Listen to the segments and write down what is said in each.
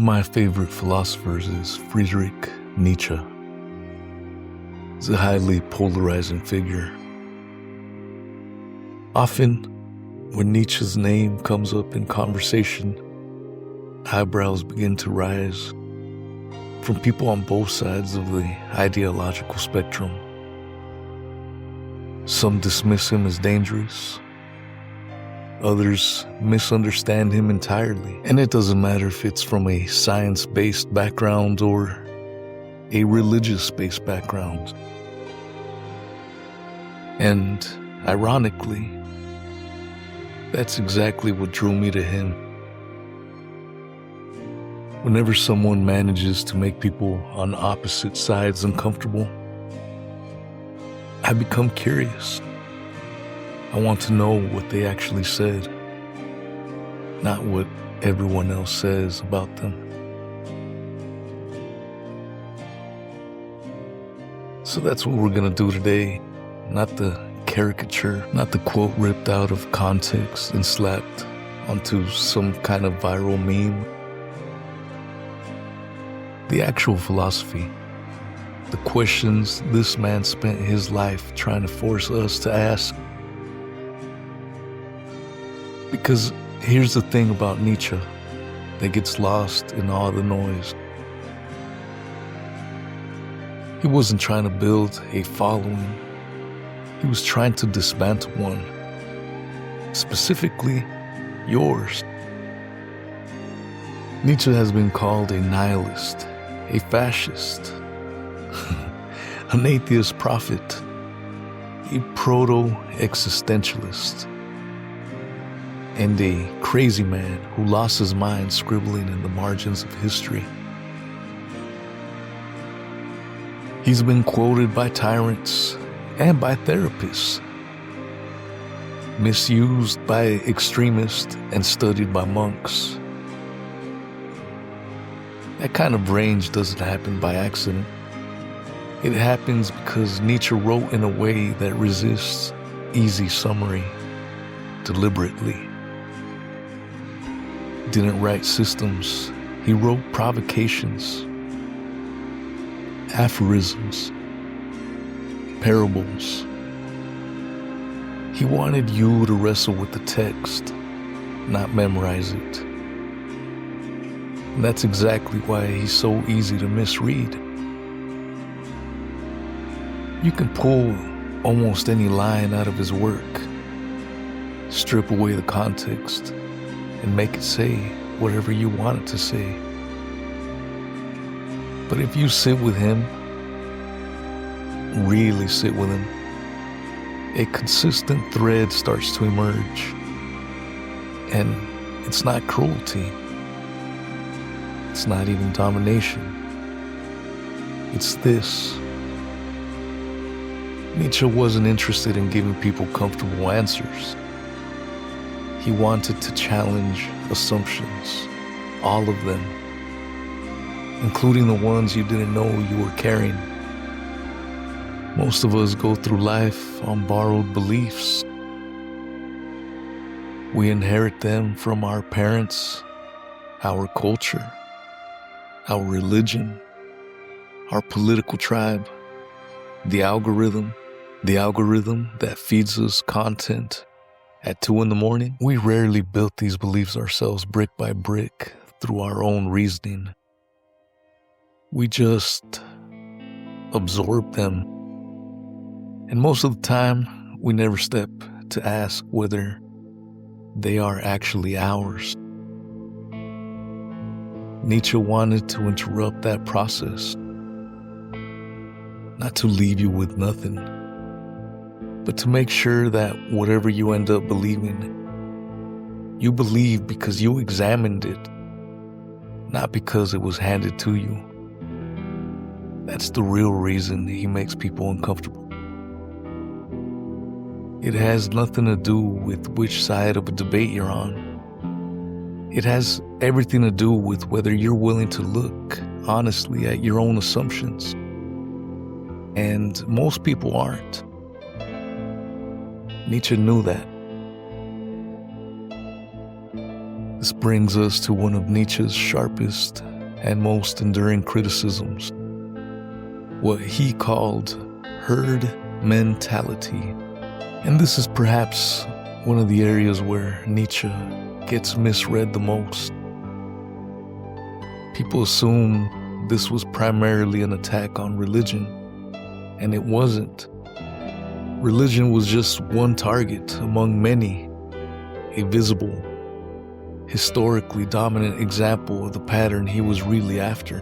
my favorite philosophers is Friedrich Nietzsche. He's a highly polarizing figure. Often, when Nietzsche's name comes up in conversation, eyebrows begin to rise from people on both sides of the ideological spectrum. Some dismiss him as dangerous. Others misunderstand him entirely. And it doesn't matter if it's from a science-based background or a religious-based background. And ironically, that's exactly what drew me to him. Whenever someone manages to make people on opposite sides uncomfortable, I become curious. I want to know what they actually said, not what everyone else says about them. So that's what we're gonna do today. Not the caricature, not the quote ripped out of context and slapped onto some kind of viral meme. The actual philosophy, the questions this man spent his life trying to force us to ask. Because here's the thing about Nietzsche that gets lost in all the noise. He wasn't trying to build a following. He was trying to dismantle one. Specifically, yours. Nietzsche has been called a nihilist, a fascist, an atheist prophet, a proto-existentialist, and a crazy man who lost his mind scribbling in the margins of history. He's been quoted by tyrants and by therapists, misused by extremists and studied by monks. That kind of range doesn't happen by accident. It happens because Nietzsche wrote in a way that resists easy summary deliberately. Didn't write systems. He wrote provocations, aphorisms, parables. He wanted you to wrestle with the text, not memorize it. And that's exactly why he's so easy to misread. You can pull almost any line out of his work, strip away the context, and make it say whatever you want it to say. But if you sit with him, really sit with him, a consistent thread starts to emerge. And it's not cruelty. It's not even domination. It's this. Nietzsche wasn't interested in giving people comfortable answers. He wanted to challenge assumptions, all of them, including the ones you didn't know you were carrying. Most of us go through life on borrowed beliefs. We inherit them from our parents, our culture, our religion, our political tribe, the algorithm that feeds us content at 2 a.m. We rarely built these beliefs ourselves brick by brick through our own reasoning. We just absorb them. And most of the time, we never step to ask whether they are actually ours. Nietzsche wanted to interrupt that process, not to leave you with nothing, but to make sure that whatever you end up believing, you believe because you examined it, not because it was handed to you. That's the real reason he makes people uncomfortable. It has nothing to do with which side of a debate you're on. It has everything to do with whether you're willing to look honestly at your own assumptions. And most people aren't. Nietzsche knew that. This brings us to one of Nietzsche's sharpest and most enduring criticisms, what he called herd mentality. And this is perhaps one of the areas where Nietzsche gets misread the most. People assume this was primarily an attack on religion, and it wasn't. Religion was just one target among many, a visible, historically dominant example of the pattern he was really after.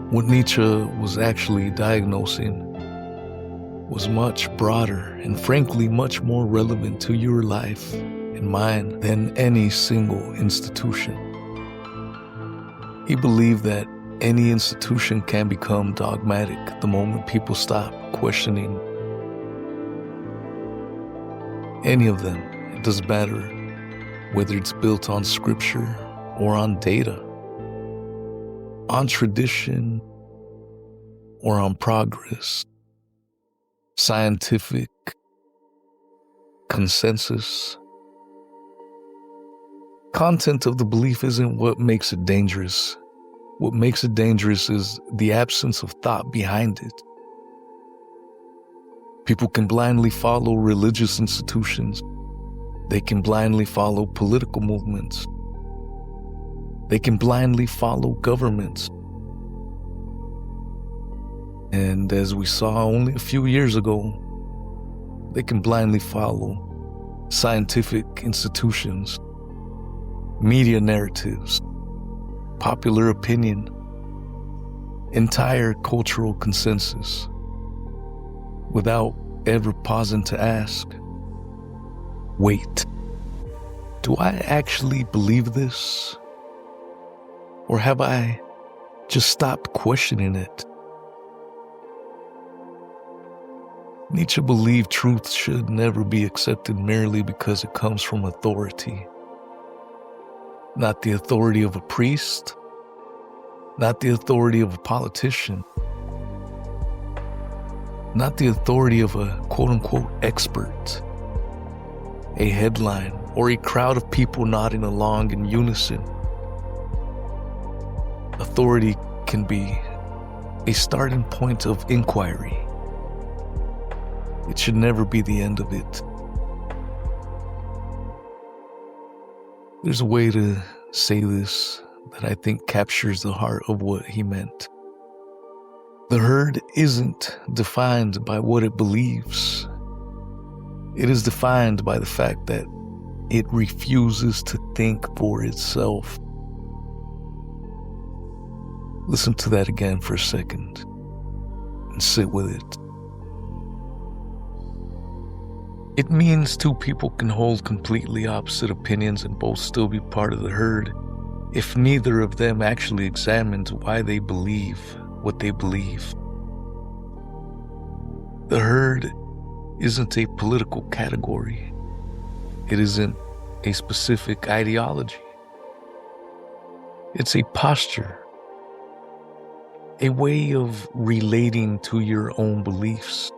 What Nietzsche was actually diagnosing was much broader and frankly much more relevant to your life and mine than any single institution. He believed that any institution can become dogmatic the moment people stop questioning any of them. It doesn't matter whether it's built on scripture or on data, on tradition or on progress, scientific consensus. Content of the belief isn't what makes it dangerous. What makes it dangerous is the absence of thought behind it. People can blindly follow religious institutions. They can blindly follow political movements. They can blindly follow governments. And as we saw only a few years ago, they can blindly follow scientific institutions, media narratives, popular opinion, entire cultural consensus, without ever pausing to ask, wait, do I actually believe this? Or have I just stopped questioning it? Nietzsche believed truth should never be accepted merely because it comes from authority. Not the authority of a priest, not the authority of a politician, not the authority of a quote-unquote expert, a headline, or a crowd of people nodding along in unison. Authority can be a starting point of inquiry. It should never be the end of it. There's a way to say this that I think captures the heart of what he meant. The herd isn't defined by what it believes. It is defined by the fact that it refuses to think for itself. Listen to that again for a second and sit with it. It means two people can hold completely opposite opinions and both still be part of the herd if neither of them actually examines why they believe what they believe. The herd isn't a political category. It isn't a specific ideology. It's a posture, a way of relating to your own beliefs.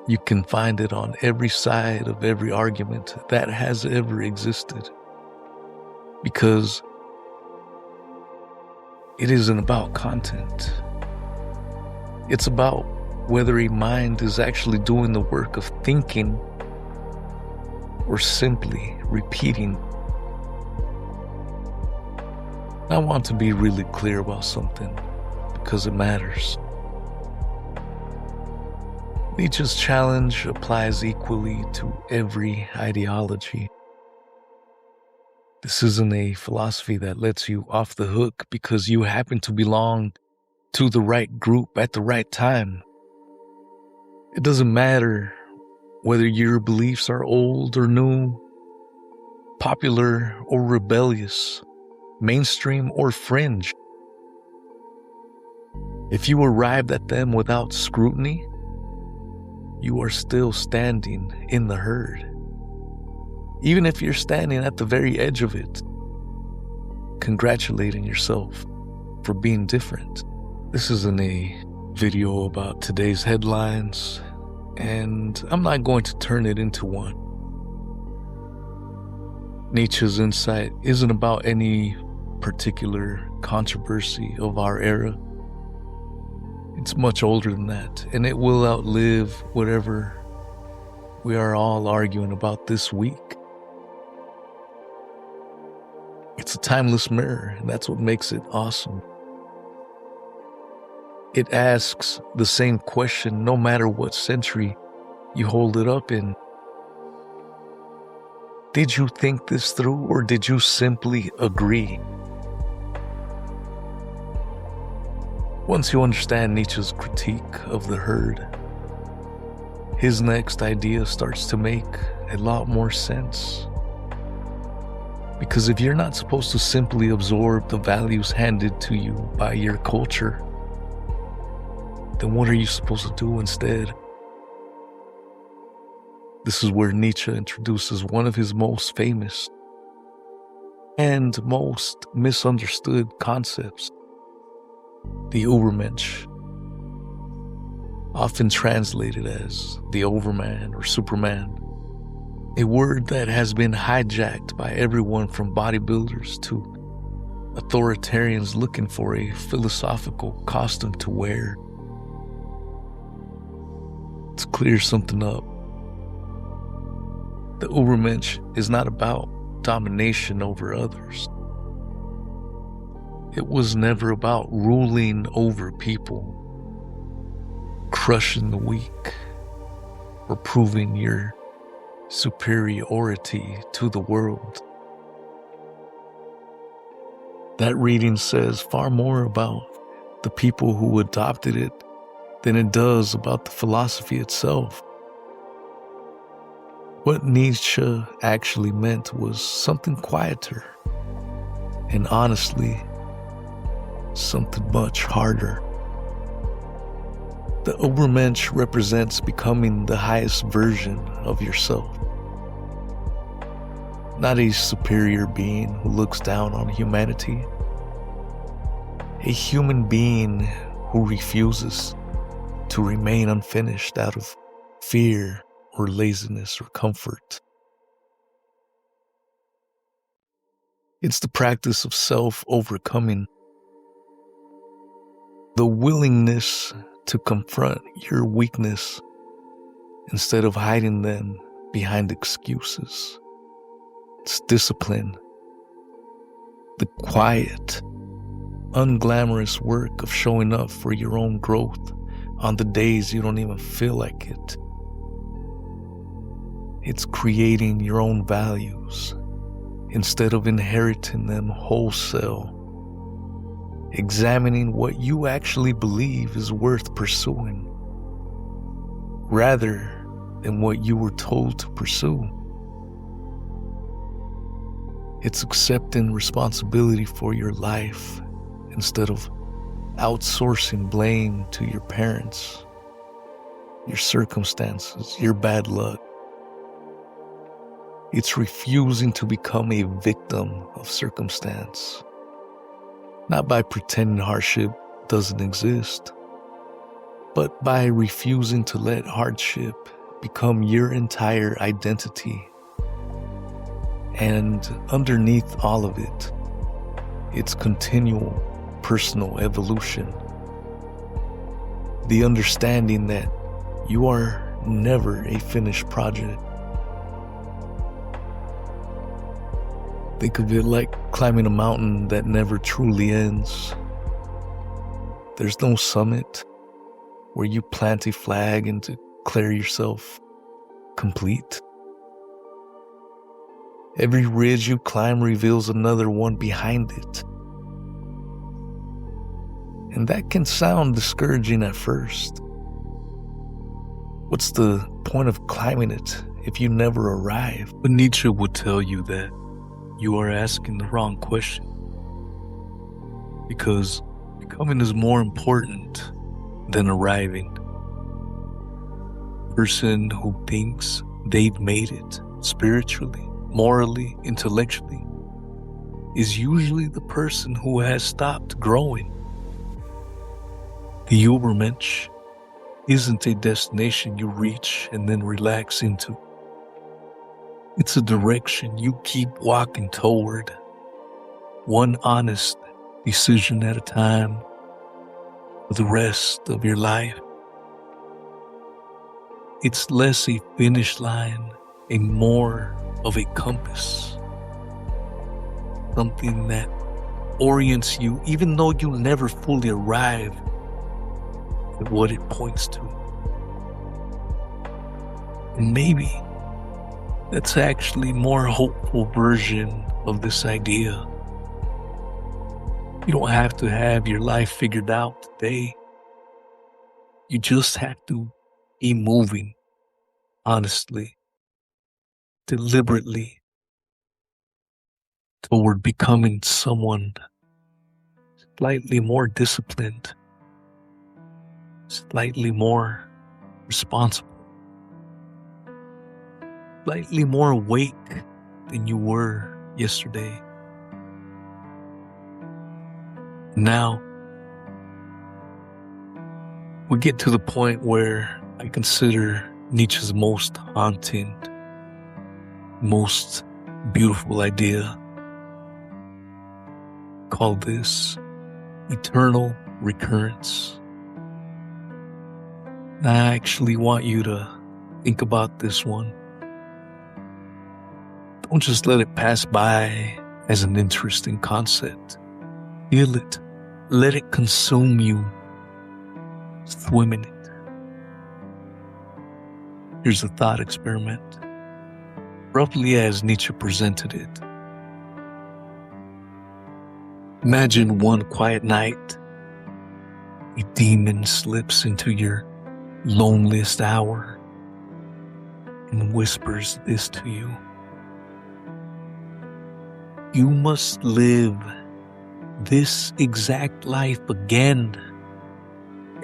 You can find it on every side of every argument that has ever existed. Because it isn't about content. It's about whether a mind is actually doing the work of thinking or simply repeating. I want to be really clear about something because it matters. Nietzsche's challenge applies equally to every ideology. This isn't a philosophy that lets you off the hook because you happen to belong to the right group at the right time. It doesn't matter whether your beliefs are old or new, popular or rebellious, mainstream or fringe. If you arrived at them without scrutiny, you are still standing in the herd. Even if you're standing at the very edge of it, congratulating yourself for being different. This isn't a video about today's headlines, and I'm not going to turn it into one. Nietzsche's insight isn't about any particular controversy of our era. It's much older than that, and it will outlive whatever we are all arguing about this week. It's a timeless mirror, and that's what makes it awesome. It asks the same question no matter what century you hold it up in. Did you think this through, or did you simply agree? Once you understand Nietzsche's critique of the herd, his next idea starts to make a lot more sense. Because if you're not supposed to simply absorb the values handed to you by your culture, then what are you supposed to do instead? This is where Nietzsche introduces one of his most famous and most misunderstood concepts, the Übermensch, often translated as the Overman or Superman, a word that has been hijacked by everyone from bodybuilders to authoritarians looking for a philosophical costume to wear. Let's clear something up. The Übermensch is not about domination over others. It was never about ruling over people, crushing the weak, or proving your superiority to the world. That reading says far more about the people who adopted it than it does about the philosophy itself. What Nietzsche actually meant was something quieter, and honestly, something much harder. The Übermensch represents becoming the highest version of yourself. Not a superior being who looks down on humanity. A human being who refuses to remain unfinished out of fear or laziness or comfort. It's the practice of self-overcoming, the willingness to confront your weakness instead of hiding them behind excuses. It's discipline, the quiet, unglamorous work of showing up for your own growth on the days you don't even feel like it. It's creating your own values instead of inheriting them wholesale. Examining what you actually believe is worth pursuing, rather than what you were told to pursue. It's accepting responsibility for your life instead of outsourcing blame to your parents, your circumstances, your bad luck. It's refusing to become a victim of circumstance, not by pretending hardship doesn't exist, but by refusing to let hardship become your entire identity. And underneath all of it, it's continual personal evolution. The understanding that you are never a finished project. Think of it like climbing a mountain that never truly ends. There's no summit where you plant a flag and declare yourself complete. Every ridge you climb reveals another one behind it. And that can sound discouraging at first. What's the point of climbing it if you never arrive? But Nietzsche would tell you that you are asking the wrong question. Because becoming is more important than arriving. A person who thinks they've made it spiritually, morally, intellectually, is usually the person who has stopped growing. The Übermensch isn't a destination you reach and then relax into. It's a direction you keep walking toward, one honest decision at a time for the rest of your life. It's less a finish line and more of a compass, something that orients you even though you'll never fully arrive at what it points to. And maybe that's actually a more hopeful version of this idea. You don't have to have your life figured out today. You just have to be moving honestly, deliberately toward becoming someone slightly more disciplined, slightly more responsible, slightly more awake than you were yesterday. Now, we get to the point where I consider Nietzsche's most haunting, most beautiful idea. Call this eternal recurrence. I actually want you to think about this one. Don't just let it pass by as an interesting concept. Feel it. Let it consume you. Swim in it. Here's a thought experiment, roughly as Nietzsche presented it. Imagine one quiet night, a demon slips into your loneliest hour and whispers this to you. You must live this exact life again.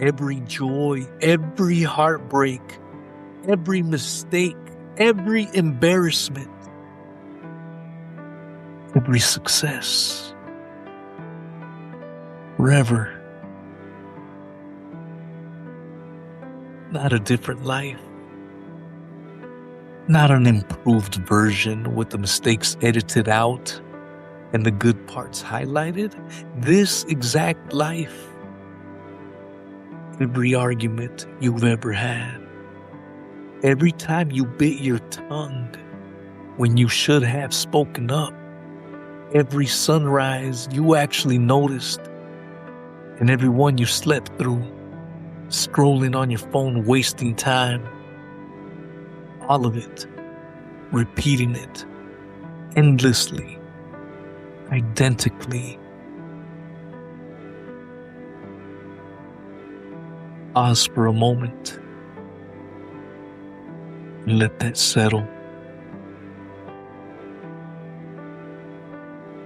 Every joy, every heartbreak, every mistake, every embarrassment, every success. Forever. Not a different life. Not an improved version with the mistakes edited out and the good parts highlighted. This exact life. Every argument you've ever had. Every time you bit your tongue when you should have spoken up. Every sunrise you actually noticed. And every one you slept through. Scrolling on your phone, wasting time. All of it. Repeating it. Endlessly. Identically. Pause for a moment and let that settle.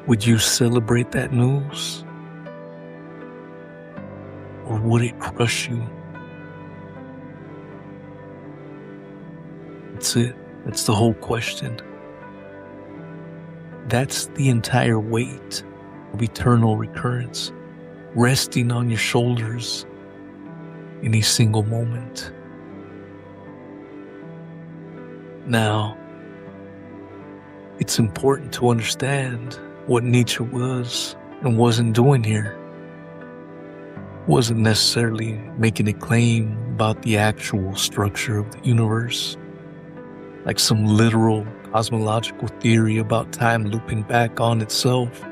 Would you celebrate that news? Or would it crush you? That's it. That's the whole question. That's the entire weight of eternal recurrence, resting on your shoulders in a single moment. Now, it's important to understand what Nietzsche was and wasn't doing here. Wasn't necessarily making a claim about the actual structure of the universe, like some literal cosmological theory about time looping back on itself.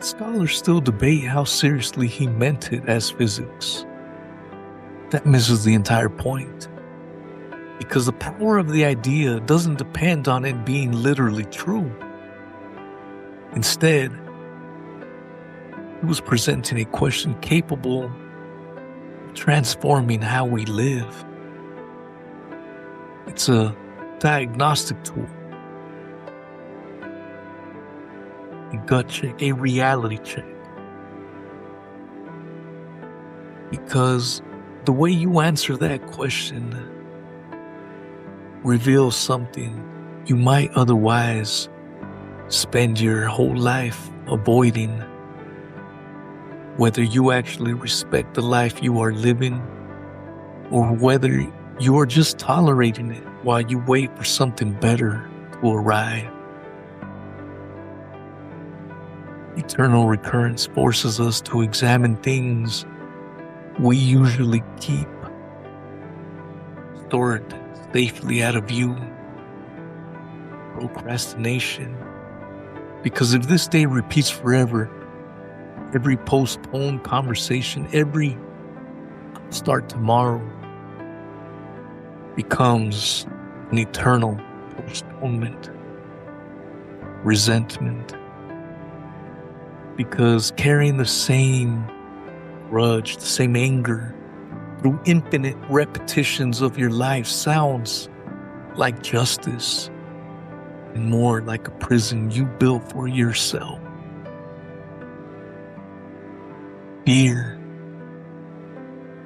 Scholars still debate how seriously he meant it as physics. That misses the entire point, because the power of the idea doesn't depend on it being literally true. Instead, he was presenting a question capable of transforming how we live. It's a diagnostic tool, a gut check, a reality check. Because the way you answer that question reveals something you might otherwise spend your whole life avoiding. Whether you actually respect the life you are living, or whether you are just tolerating it. while you wait for something better to arrive. Eternal recurrence forces us to examine things we usually keep stored safely out of view. Procrastination. Because if this day repeats forever, every postponed conversation, every start tomorrow becomes an eternal postponement, resentment. Because carrying the same grudge, the same anger through infinite repetitions of your life sounds like justice and more like a prison you built for yourself. Fear.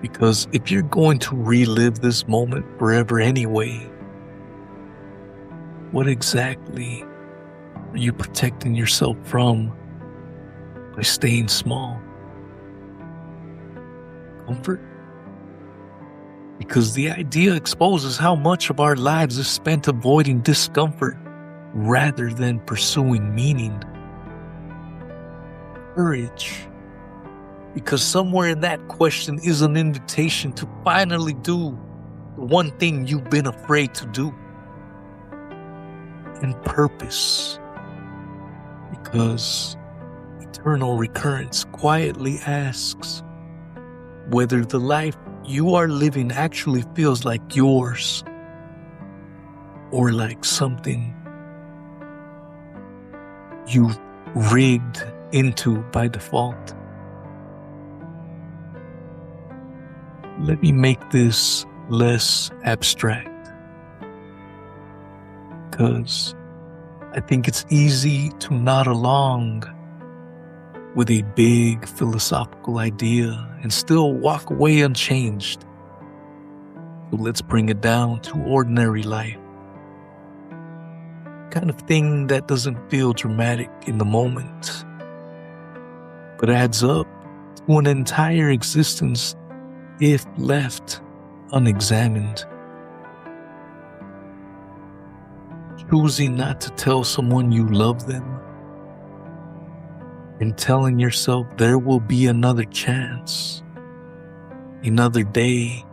Because if you're going to relive this moment forever anyway, what exactly are you protecting yourself from by staying small? Comfort? Because the idea exposes how much of our lives is spent avoiding discomfort rather than pursuing meaning. Courage. Because somewhere in that question is an invitation to finally do the one thing you've been afraid to do. And purpose. Because eternal recurrence quietly asks whether the life you are living actually feels like yours or like something you've rigged into by default. Let me make this less abstract, because I think it's easy to nod along with a big philosophical idea and still walk away unchanged. So let's bring it down to ordinary life. Kind of thing that doesn't feel dramatic in the moment, but adds up to an entire existence if left unexamined. Choosing not to tell someone you love them and telling yourself there will be another chance, another day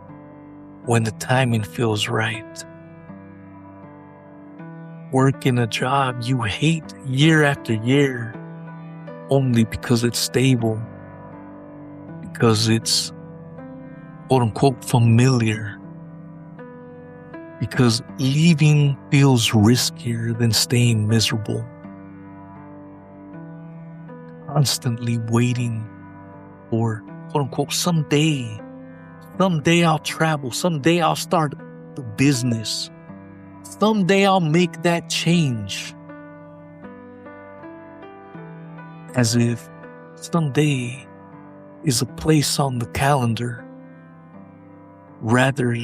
when the timing feels right. Working a job you hate year after year only because it's stable, because it's quote unquote familiar, because leaving feels riskier than staying miserable. Constantly waiting for quote unquote someday I'll travel, someday I'll start the business, someday I'll make that change. As if someday is a place on the calendar rather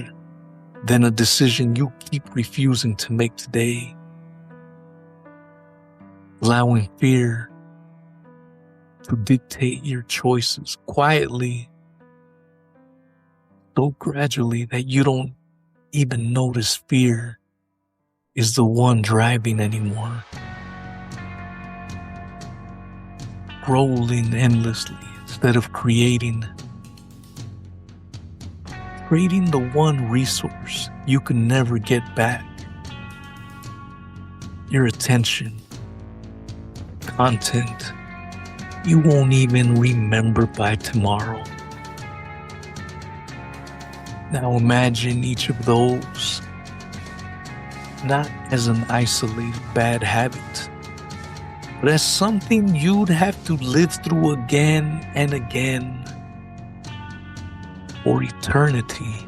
than a decision you keep refusing to make today. Allowing fear to dictate your choices quietly, so gradually that you don't even notice fear is the one driving anymore. Rolling endlessly instead of creating the one resource you can never get back. Your attention, content you won't even remember by tomorrow. Now imagine each of those not as an isolated bad habit, but as something you'd have to live through again and again for eternity.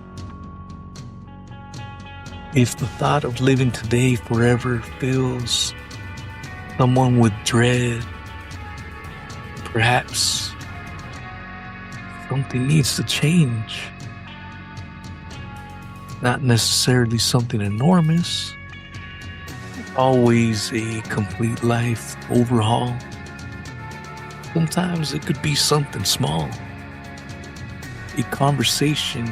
If the thought of living today forever fills someone with dread, perhaps something needs to change. Not necessarily something enormous, always a complete life overhaul. Sometimes it could be something small. A conversation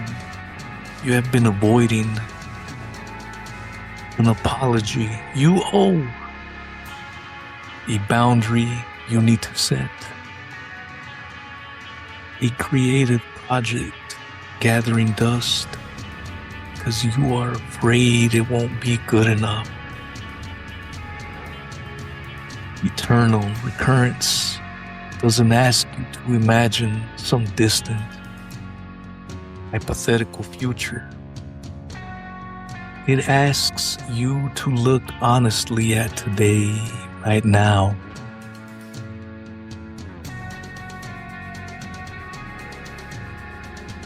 you have been avoiding, an apology you owe, a boundary you need to set, a creative project gathering dust because you are afraid it won't be good enough. Eternal recurrence doesn't ask you to imagine some distant, hypothetical future. It asks you to look honestly at today, right now.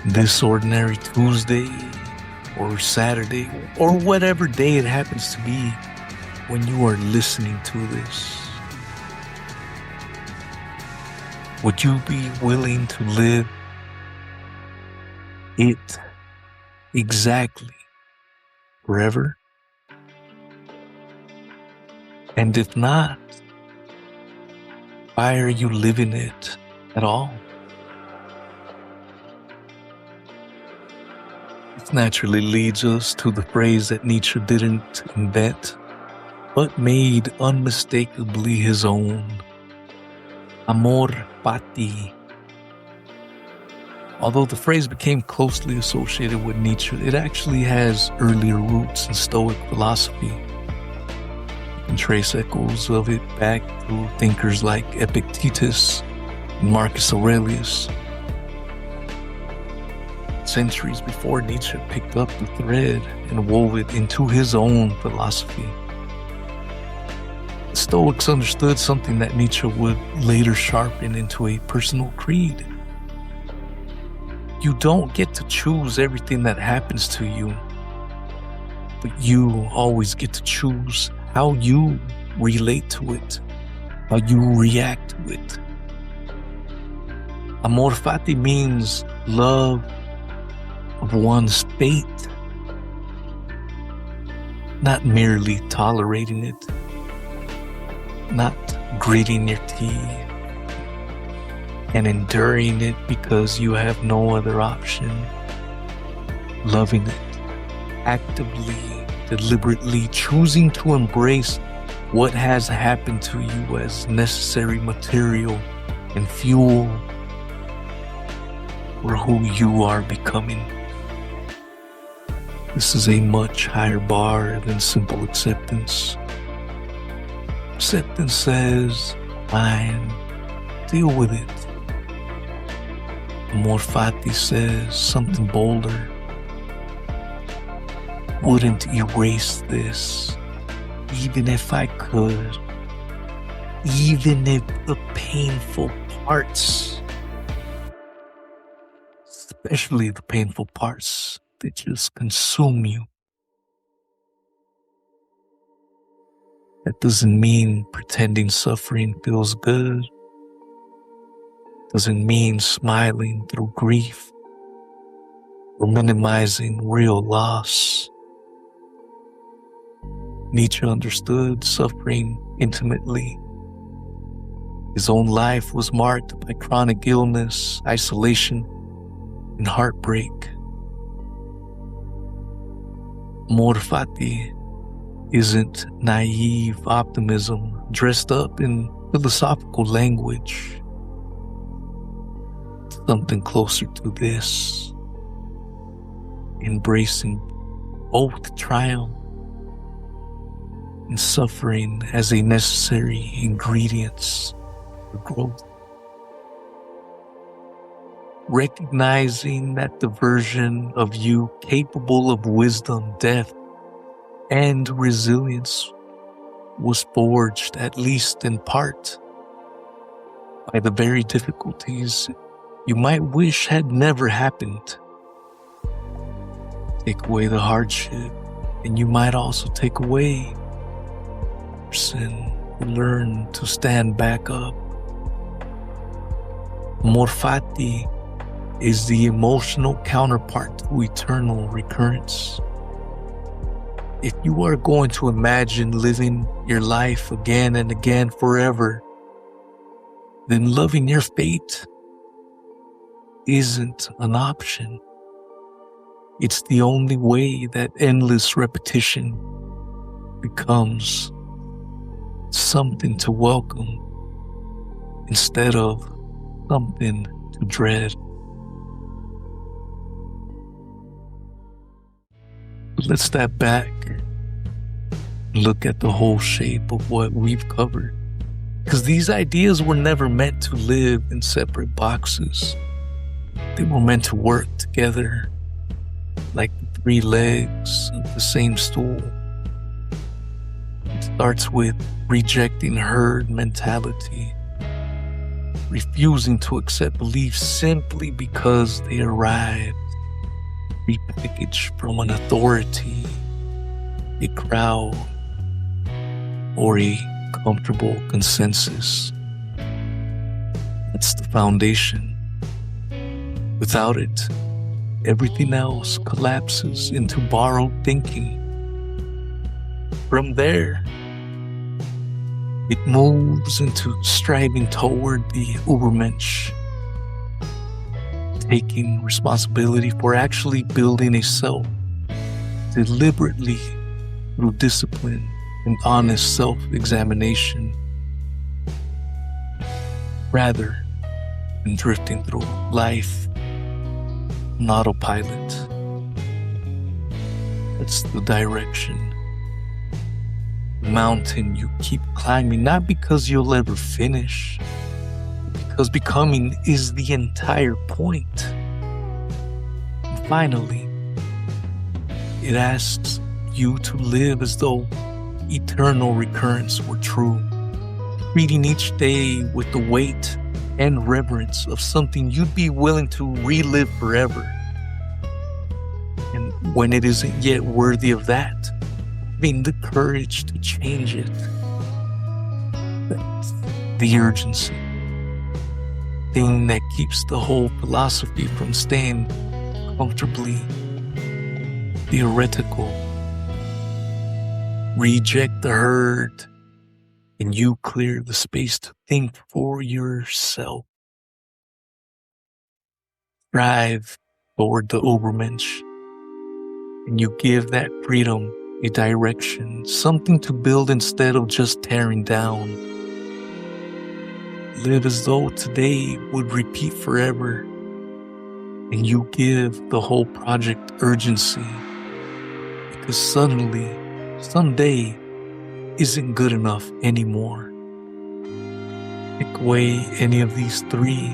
This ordinary Tuesday or Saturday or whatever day it happens to be when you are listening to this. Would you be willing to live it exactly forever? And if not, why are you living it at all? This naturally leads us to the phrase that Nietzsche didn't invent, but made unmistakably his own. Amor fati. Although the phrase became closely associated with Nietzsche, it actually has earlier roots in Stoic philosophy. You can trace echoes of it back to thinkers like Epictetus and Marcus Aurelius. Centuries before Nietzsche picked up the thread and wove it into his own philosophy. The Stoics understood something that Nietzsche would later sharpen into a personal creed. You don't get to choose everything that happens to you, but you always get to choose how you relate to it, how you react to it. Amor fati means love of one's fate, not merely tolerating it, not gritting your teeth and enduring it because you have no other option. Loving it, actively, deliberately choosing to embrace what has happened to you as necessary material and fuel for who you are becoming. This is a much higher bar than simple acceptance. Acceptance says, fine, deal with it. Amor fati says something bolder. Wouldn't erase this, even if I could. Even if the painful parts, especially the painful parts that just consume you. That doesn't mean pretending suffering feels good. Doesn't mean smiling through grief or minimizing real loss. Nietzsche understood suffering intimately. His own life was marked by chronic illness, isolation, and heartbreak. Amor fati isn't naive optimism dressed up in philosophical language. Something closer to this. Embracing both triumph and suffering as a necessary ingredients for growth. Recognizing that the version of you capable of wisdom, depth, and resilience was forged, at least in part, by the very difficulties you might wish had never happened. Take away the hardship, and you might also take away the person who learned to stand back up. Amor fati is the emotional counterpart to eternal recurrence. If you are going to imagine living your life again and again forever, then loving your fate isn't an option. It's the only way that endless repetition becomes something to welcome instead of something to dread. But let's step back and look at the whole shape of what we've covered. Because these ideas were never meant to live in separate boxes. They were meant to work together like the three legs of the same stool. It starts with rejecting herd mentality, refusing to accept beliefs simply because they arrived repackaged from an authority, a crowd, or a comfortable consensus. That's the foundation. Without it, everything else collapses into borrowed thinking. From there, it moves into striving toward the Übermensch, taking responsibility for actually building a self, deliberately through discipline and honest self-examination, rather than drifting through life on autopilot. That's the direction. Mountain you keep climbing, not because you'll ever finish, but because becoming is the entire point. And finally, it asks you to live as though eternal recurrence were true, treating each day with the weight and reverence of something you'd be willing to relive forever. And when it isn't yet worthy of that, having the courage to change it. That's the urgency. Thing that keeps the whole philosophy from staying comfortably theoretical. Reject the herd, and you clear the space to think for yourself. Strive toward the Übermensch, and you give that freedom a direction, something to build instead of just tearing down. Live as though today would repeat forever, and you give the whole project urgency, because suddenly, someday isn't good enough anymore. Pick away any of these three,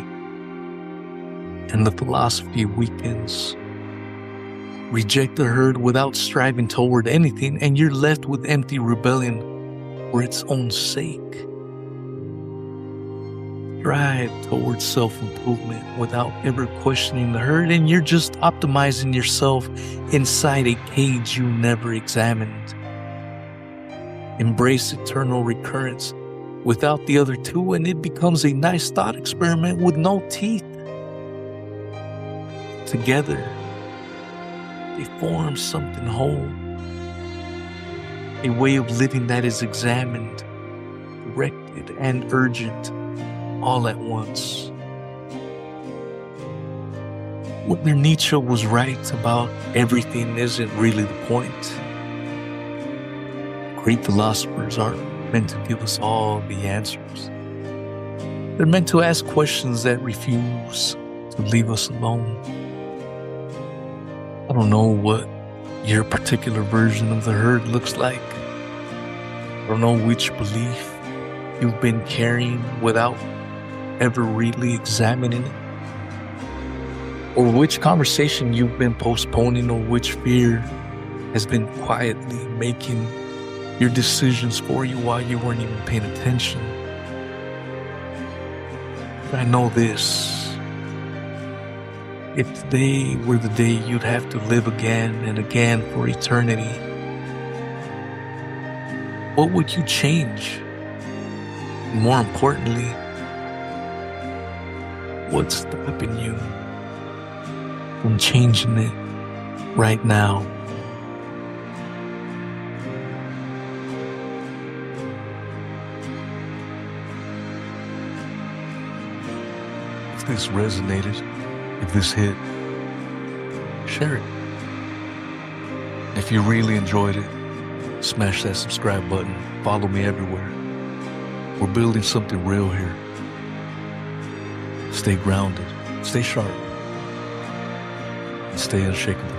and the philosophy weakens. Reject the herd without striving toward anything, and you're left with empty rebellion for its own sake. Strive towards self-improvement without ever questioning the herd, and you're just optimizing yourself inside a cage you never examined. Embrace eternal recurrence without the other two, and it becomes a nice thought experiment with no teeth. Together, they form something whole, a way of living that is examined, directed, and urgent all at once. Whether Nietzsche was right about everything isn't really the point. Great philosophers aren't meant to give us all the answers. They're meant to ask questions that refuse to leave us alone. I don't know what your particular version of the herd looks like. I don't know which belief you've been carrying without ever really examining it, or which conversation you've been postponing, or which fear has been quietly making your decisions for you while you weren't even paying attention. But I know this. If today were the day you'd have to live again and again for eternity, what would you change? And more importantly, what's stopping you from changing it right now? If this resonated, if this hit, share it. If you really enjoyed it, Smash that subscribe button. Follow me everywhere. We're building something real here. Stay grounded, stay sharp, and stay unshakable.